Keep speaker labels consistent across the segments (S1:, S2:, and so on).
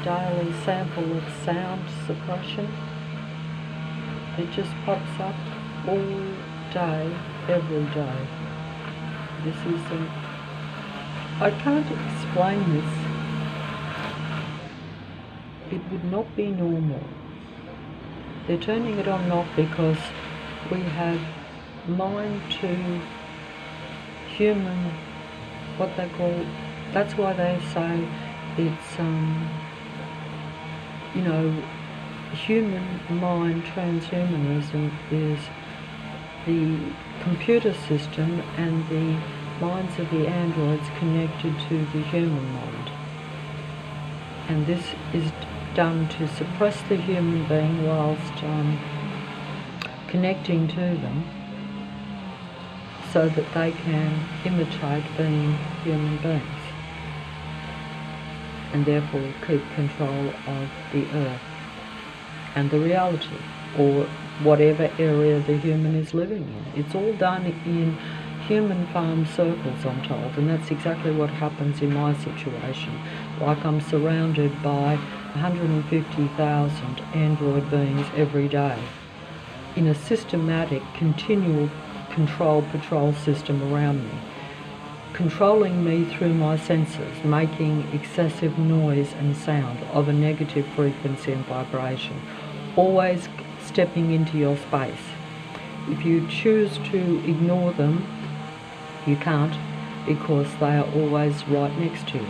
S1: daily sample of sound suppression. It just pops up all day, every day. This isn't... I can't explain this. It would not be normal. They're turning it on and off because we have mind to human, what they call, that's why they say it's, you know, human mind transhumanism is the computer system and the minds of the androids connected to the human mind. And this is done to suppress the human being whilst connecting to them so that they can imitate being human beings and therefore keep control of the earth and the reality, or whatever area the human is living in. It's all done in human farm circles, I'm told, and that's exactly what happens in my situation. Like, I'm surrounded by 150,000 android beings every day in a systematic, continual control patrol system around me, controlling me through my senses, making excessive noise and sound of a negative frequency and vibration, always stepping into your space. If you choose to ignore them, you can't, because they are always right next to you.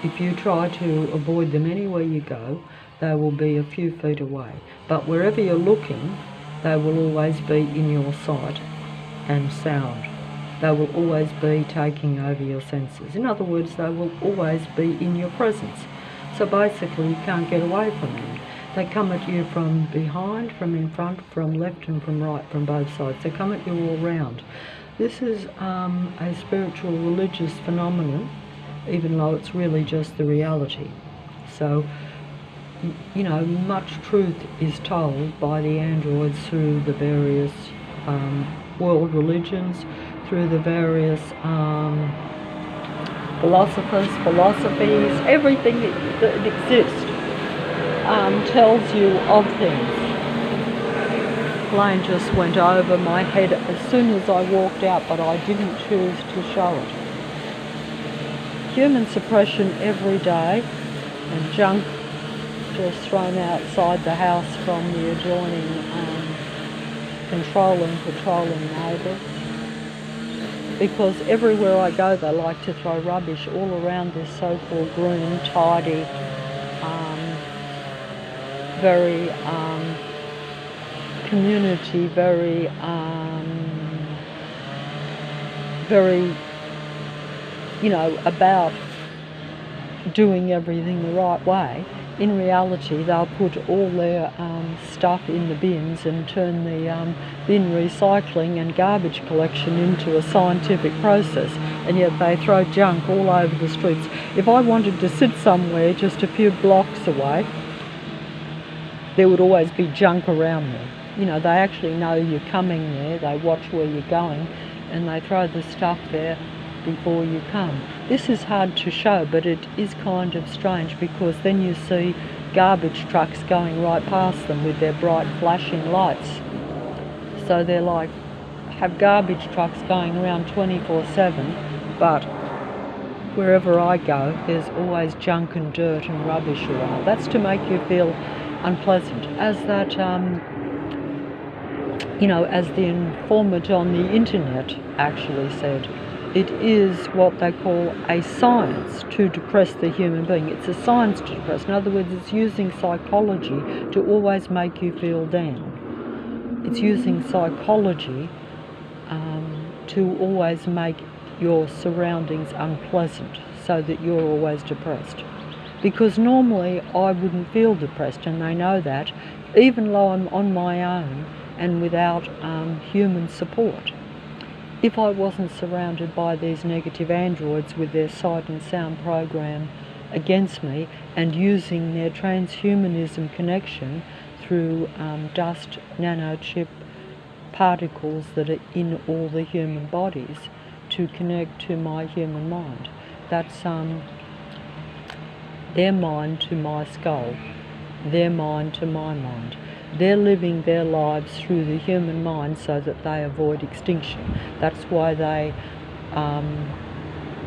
S1: If you try to avoid them anywhere you go, they will be a few feet away. But wherever you're looking, they will always be in your sight and sound. They will always be taking over your senses. In other words, they will always be in your presence. So basically, you can't get away from them. They come at you from behind, from in front, from left and from right, from both sides. They come at you all round. This is a spiritual, religious phenomenon, even though it's really just the reality. So, you know, much truth is told by the androids through the various world religions, through the various philosophies, everything that exists tells you of things. Plane just went over my head as soon as I walked out, but I didn't choose to show it. Human suppression every day, and junk just thrown outside the house from the adjoining patrolling neighbours. Because everywhere I go they like to throw rubbish all around this so-called green, tidy, very community, very, you know, about doing everything the right way. In reality, they'll put all their stuff in the bins and turn the bin recycling and garbage collection into a scientific process, and yet they throw junk all over the streets. If I wanted to sit somewhere just a few blocks away, there would always be junk around me. You know, they actually know you're coming there, they watch where you're going, and they throw the stuff there before you come. This is hard to show, but it is kind of strange, because then you see garbage trucks going right past them with their bright flashing lights. So they're like, have garbage trucks going around 24/7, but wherever I go, there's always junk and dirt and rubbish around. That's to make you feel unpleasant. As that, you know, as the informant on the internet actually said, it is what they call a science to depress the human being. It's a science to depress. In other words, it's using psychology to always make you feel down. It's using psychology to always make your surroundings unpleasant so that you're always depressed. Because normally I wouldn't feel depressed, and they know that, even though I'm on my own and without human support. If I wasn't surrounded by these negative androids with their sight and sound program against me and using their transhumanism connection through dust nanochip particles that are in all the human bodies to connect to my human mind. That's their mind to my skull, their mind to my mind. They're living their lives through the human mind so that they avoid extinction. That's why they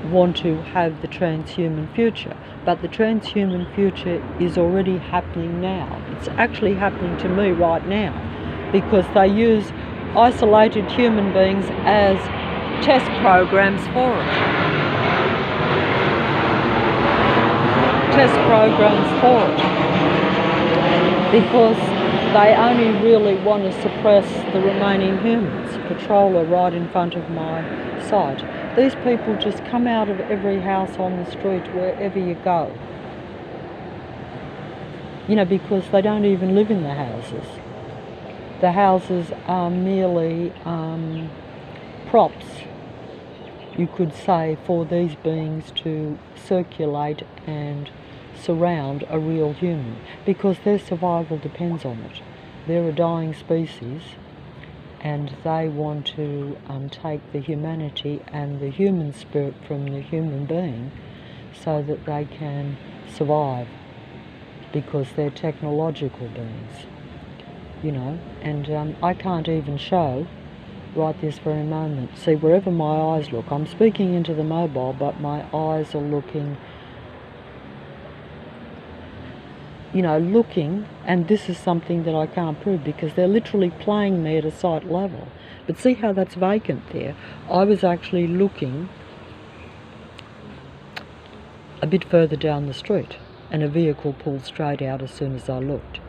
S1: want to have the transhuman future. But the transhuman future is already happening now. It's actually happening to me right now, because they use isolated human beings as test programs for it. Test programs for it. Because they only really want to suppress the remaining humans. Patrol are right in front of my sight. These people just come out of every house on the street wherever you go. You know, because they don't even live in the houses. The houses are merely props, you could say, for these beings to circulate and surround a real human, because their survival depends on it. They're a dying species, and they want to take the humanity and the human spirit from the human being so that they can survive, because they're technological beings, you know. And I can't even show right this very moment. See, wherever my eyes look, I'm speaking into the mobile, but my eyes are looking, you know, looking, and this is something that I can't prove because they're literally playing me at a sight level. But see how that's vacant there? I was actually looking a bit further down the street, and a vehicle pulled straight out as soon as I looked.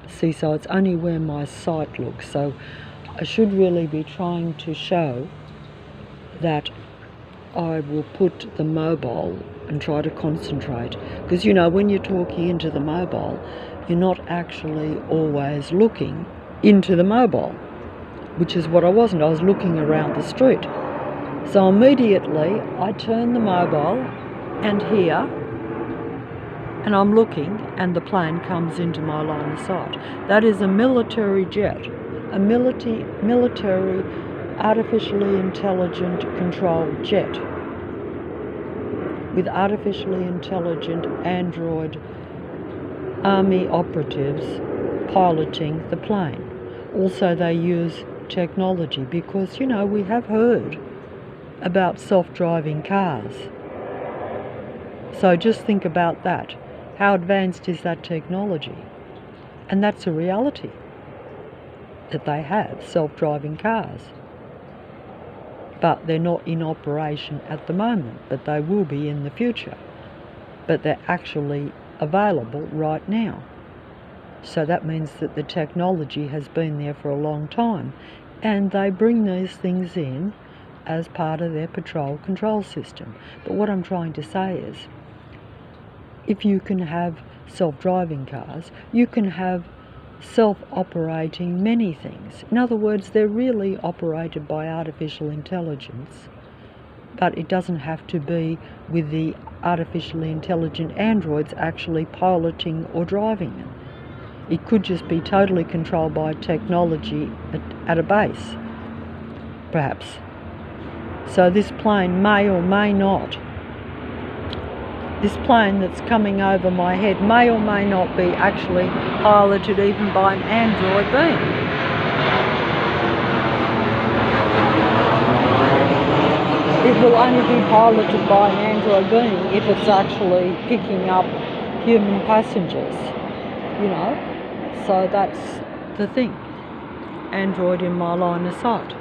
S1: See, so it's only where my sight looks. So I should really be trying to show that I will put the mobile and try to concentrate, because you know, when you're talking into the mobile, you're not actually always looking into the mobile, which is what I wasn't. I was looking around the street. So immediately I turn the mobile and here, and I'm looking, and the plane comes into my line of sight. That is a military jet, a military artificially intelligent controlled jet with artificially intelligent android army operatives piloting the plane. Also, they use technology because, you know, we have heard about self-driving cars. So just think about that. How advanced is that technology? And that's a reality, that they have self-driving cars. But they're not in operation at the moment, but they will be in the future. But they're actually available right now. So that means that the technology has been there for a long time, and they bring these things in as part of their patrol control system. But what I'm trying to say is, if you can have self-driving cars, you can have self-operating many things. In other words, they're really operated by artificial intelligence, but it doesn't have to be with the artificially intelligent androids actually piloting or driving them. It could just be totally controlled by technology at a base, perhaps. So this plane may or may not, this plane that's coming over my head may or may not be actually piloted even by an android being. It will only be piloted by an android being if it's actually picking up human passengers, you know. So that's the thing. Android in my line of sight.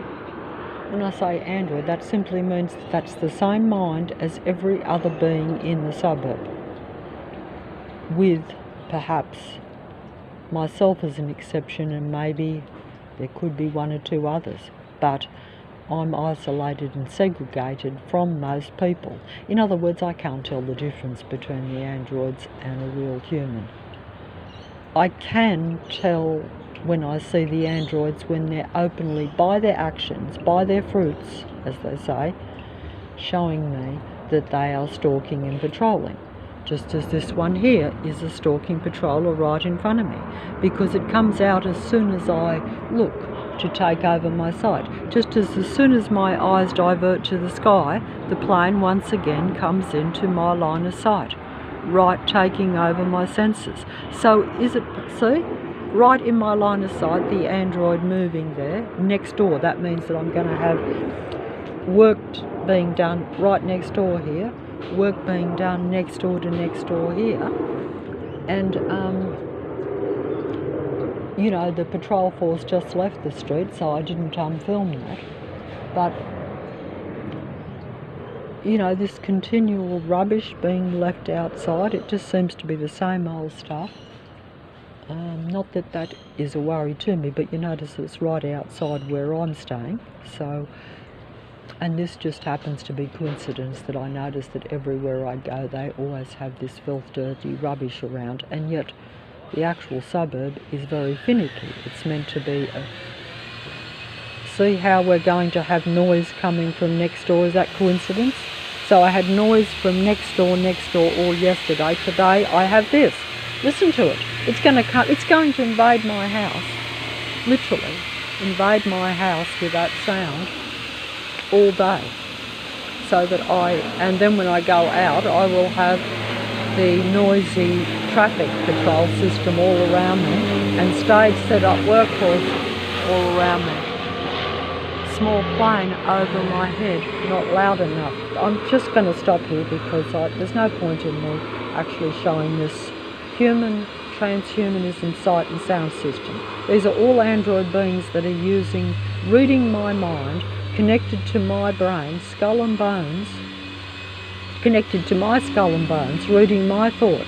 S1: When I say android, that simply means that's the same mind as every other being in the suburb, with perhaps myself as an exception, and maybe there could be one or two others, but I'm isolated and segregated from most people. In other words, I can't tell the difference between the androids and a real human. I can tell when I see the androids when they're openly, by their actions, by their fruits, as they say, showing me that they are stalking and patrolling. Just as this one here is a stalking patroller right in front of me, because it comes out as soon as I look to take over my sight. Just as soon as my eyes divert to the sky, the plane once again comes into my line of sight. right taking over my senses. So is it, see, right in my line of sight, the android moving there next door. That means that I'm going to have work being done right next door here, work being done next door to next door here, and you know, the patrol force just left the street, so I didn't film that. But you know, this continual rubbish being left outside, it just seems to be the same old stuff. Not that that is a worry to me, but you notice it's right outside where I'm staying. So, and this just happens to be coincidence that I notice that everywhere I go they always have this filth, dirty rubbish around, and yet the actual suburb is very finicky. It's meant to be a... See how we're going to have noise coming from next door? Is that coincidence? So I had noise from next door all yesterday. Today I have this. Listen to it. It's going to invade my house. Literally invade my house with that sound all day. So that and then when I go out, I will have the noisy traffic patrol system all around me, and stage set up workforce all around me. Small plane over my head, not loud enough. I'm just going to stop here because there's no point in me actually showing this human transhumanism sight and sound system. These are all android beings that are reading my mind, connected to my brain, skull and bones, connected to my skull and bones, reading my thought,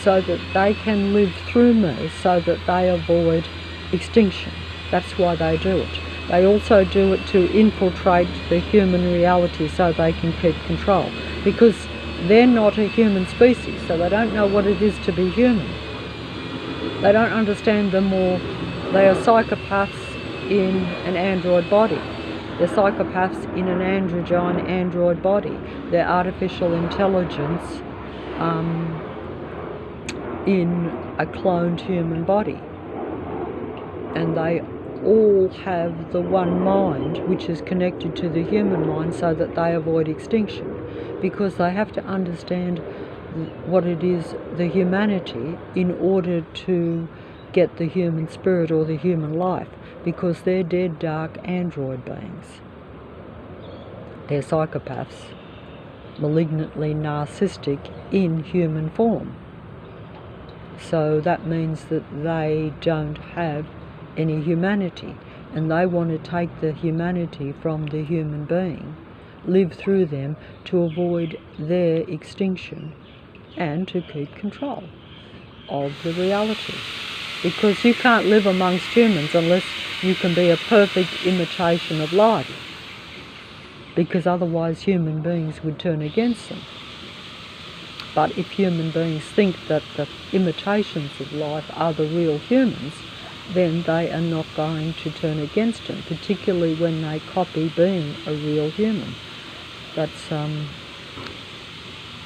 S1: so that they can live through me, so that they avoid extinction. That's why they do it. They also do it to infiltrate the human reality so they can keep control, because they're not a human species, so they don't know what it is to be human. They don't understand they are psychopaths in an android body. They're psychopaths in an androgyne android body. They're artificial intelligence in a cloned human body. And they all have the one mind which is connected to the human mind, so that they avoid extinction, because they have to understand what it is, the humanity, in order to get the human spirit or the human life, because they're dead, dark android beings. They're psychopaths, malignantly narcissistic in human form. So that means that they don't have any humanity, and they want to take the humanity from the human being, live through them to avoid their extinction and to keep control of the reality. Because you can't live amongst humans unless you can be a perfect imitation of life, because otherwise human beings would turn against them. But if human beings think that the imitations of life are the real humans, then they are not going to turn against them, particularly when they copy being a real human. That's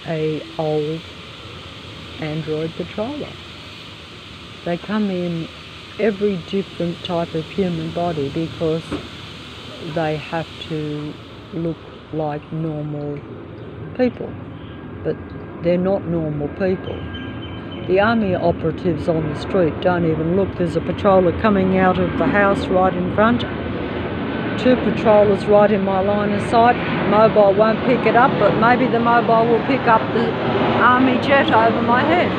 S1: a old android patroller. They come in every different type of human body because they have to look like normal people, but they're not normal people. The army operatives on the street don't even look. There's a patroller coming out of the house right in front. 2 patrollers right in my line of sight. Mobile won't pick it up, but maybe the mobile will pick up the army jet over my head.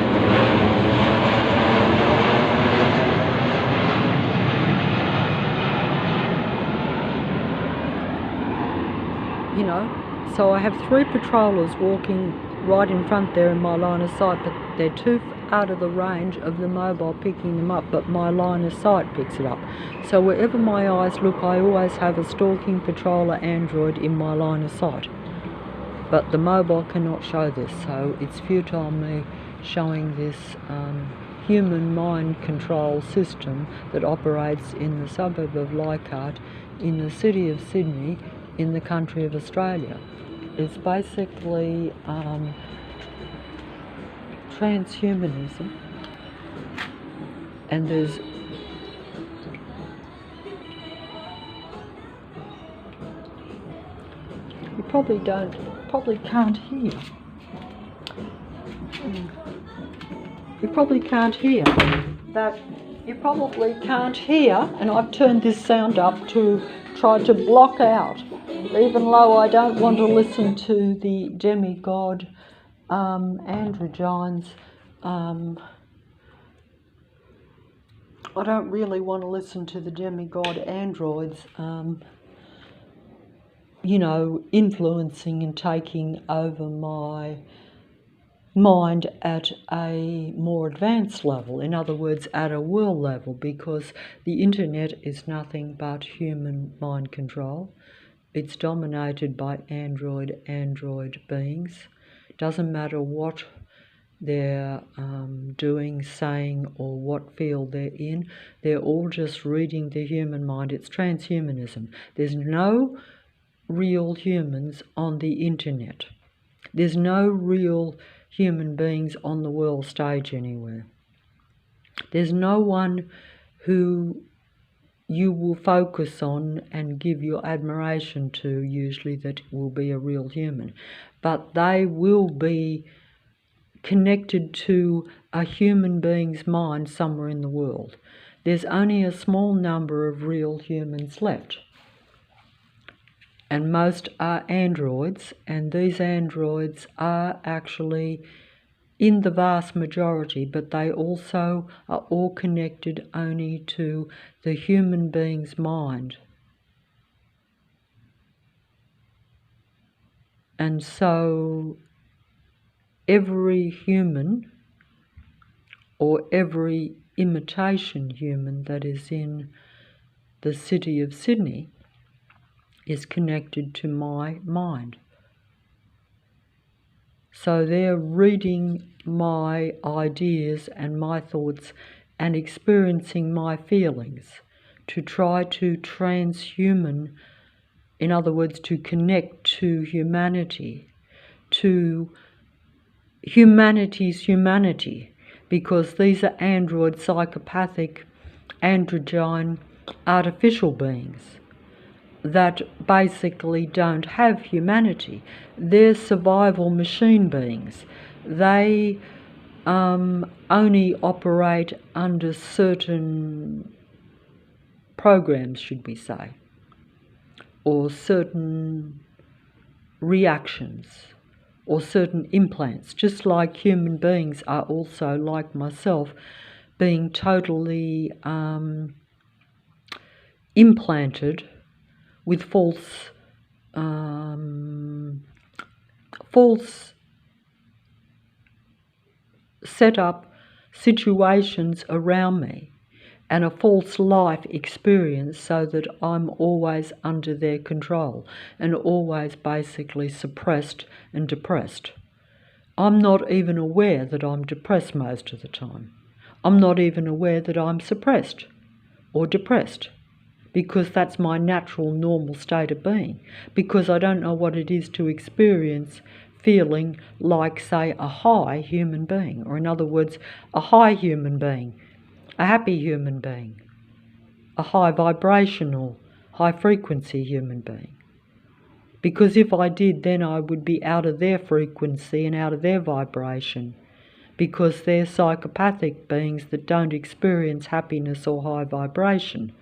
S1: You know, so I have 3 patrollers walking right in front there in my line of sight, but they're too out of the range of the mobile picking them up, but my line of sight picks it up. So wherever my eyes look, I always have a stalking patroller android in my line of sight. But the mobile cannot show this, so it's futile me showing this human mind control system that operates in the suburb of Leichhardt, in the city of Sydney, in the country of Australia. It's basically transhumanism, and there's you probably can't hear, You probably can't hear that. You probably can't hear, and I've turned this sound up to try to block out, even though I don't want to listen to the demigod androgynes. I don't really want to listen to the demigod androids, influencing and taking over my mind at a more advanced level, in other words, at a world level, because the internet is nothing but human mind control. It's dominated by android beings. Doesn't matter what they're doing, saying, or what field they're in, they're all just reading the human mind. It's transhumanism. There's no real humans on the internet. There's no real human beings on the world stage anywhere. There's no one who you will focus on and give your admiration to, usually, that will be a real human. But they will be connected to a human being's mind somewhere in the world. There's only a small number of real humans left. And most are androids, and these androids are actually in the vast majority, but they also are all connected only to the human being's mind. And so every human, or every imitation human that is in the city of Sydney, is connected to my mind. So they're reading my ideas and my thoughts and experiencing my feelings to try to transhuman, in other words, to connect to humanity, to humanity's humanity, because these are android, psychopathic, androgyne, artificial beings that basically don't have humanity. They're survival machine beings. They only operate under certain programs, should we say, or certain reactions, or implants, just like human beings are also, like myself, being totally implanted with false set up situations around me and a false life experience, so that I'm always under their control and always basically suppressed and depressed. I'm not even aware that I'm depressed most of the time. I'm not even aware that I'm suppressed or depressed, because that's my natural, normal state of being, because I don't know what it is to experience feeling like, say, a high human being, or in other words, a high human being, a happy human being, a high vibrational, high frequency human being. Because if I did, then I would be out of their frequency and out of their vibration, because they're psychopathic beings that don't experience happiness or high vibration.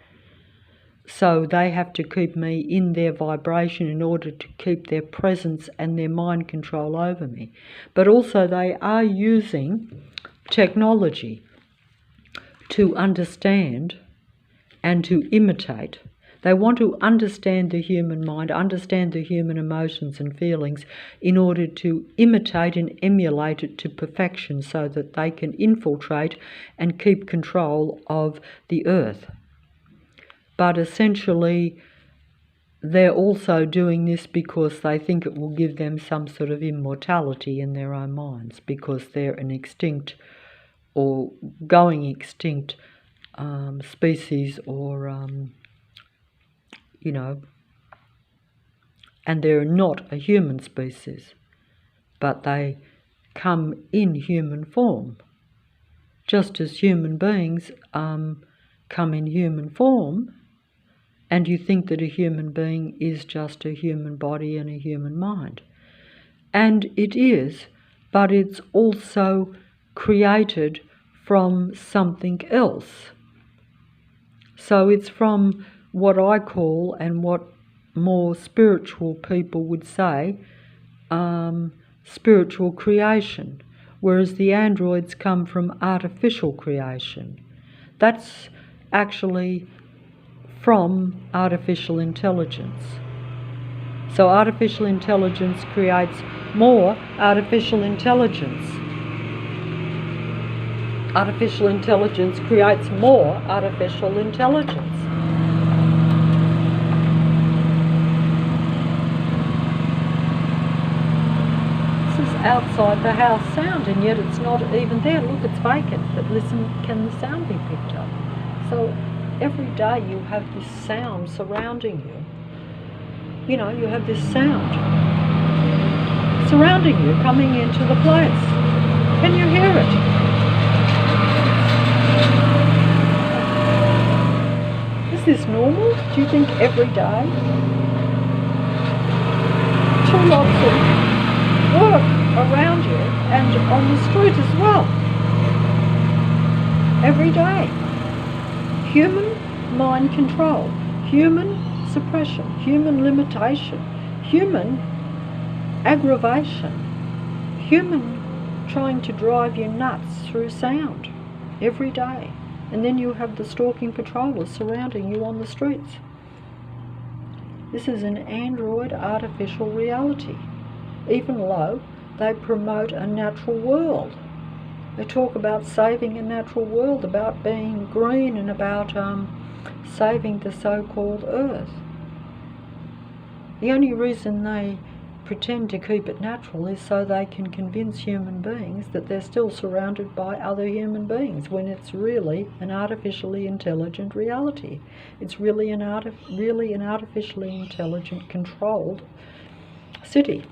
S1: So they have to keep me in their vibration in order to keep their presence and their mind control over me. But also they are using technology to understand and to imitate. They want to understand the human mind, understand the human emotions and feelings, in order to imitate and emulate it to perfection, so that they can infiltrate and keep control of the earth. But essentially, they're also doing this because they think it will give them some sort of immortality in their own minds, because they're an extinct or going extinct species, or, and they're not a human species, but they come in human form, just as human beings come in human form. And you think that a human being is just a human body and a human mind. And it is, but it's also created from something else. So it's from what I call, and what more spiritual people would say, spiritual creation, whereas the androids come from artificial creation. That's actually from artificial intelligence. So artificial intelligence creates more artificial intelligence. Artificial intelligence creates more artificial intelligence. This is outside the house sound, and yet it's not even there. Look, it's vacant, but listen, can the sound be picked up? So every day you have this sound surrounding you. You know, you have this sound surrounding you, coming into the place. Can you hear it? Is this normal? Do you think every day? Two lots of work around you and on the street as well. Every day. Human mind control, human suppression, human limitation, human aggravation, human trying to drive you nuts through sound every day. And then you have the stalking patrollers surrounding you on the streets. This is an android artificial reality. Even though they promote a natural world. They talk about saving a natural world, about being green, and about saving the so-called earth. The only reason they pretend to keep it natural is so they can convince human beings that they're still surrounded by other human beings, when it's really an artificially intelligent reality. It's really an artificially intelligent, controlled city.